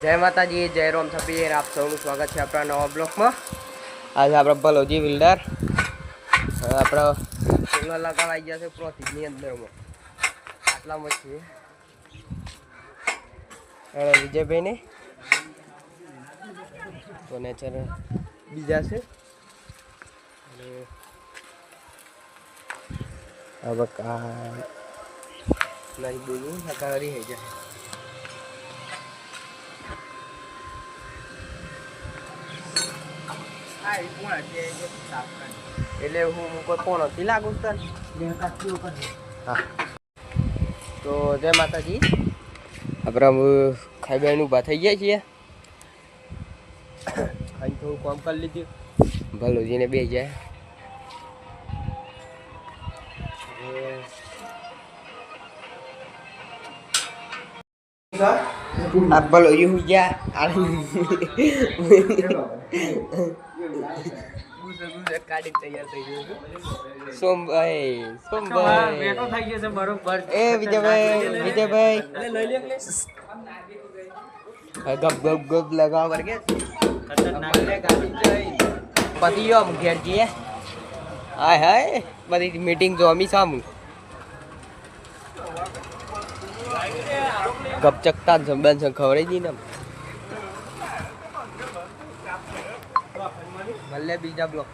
જય માતાજી, જય રોમ સપીર, આપ સૌનું સ્વાગત છે આપણા નવા બ્લોકમાં। આજે આપણે ભલોજી બિલ્ડર આપણે સોલર લગાવાઈ ગયા છે પ્રોસીજની અંદરમાં આટલામાં છીએ વિજયભાઈ ને તો નેચર બીજા છે હવે નહીં બોલું નકારી થઈ જાય એટલે હું કોઈ કોણ હતી લાગુ તને હા તો જય માતાજી આપણે ખાઈ બેન ઊભા થઈ ગયા છીએ ખાઈ થોડું કામ કરી લીધું ભલોજીને બે જાય આ ભલોજી હું ગયા કાઢી તૈયાર થઈ ગયું સોમભાઈ બેઠો થઈ ગયો છે બરોબર એ વિજયભાઈ ગપ ગપ ગપ લગાવ કરકે પતિ જો ઘેર જઈએ હાય હાય બધી મીટિંગ જો અમી સામું ગપચકતા સંબંધ ખવડાવી દી ને ભલે બીજા બ્લોક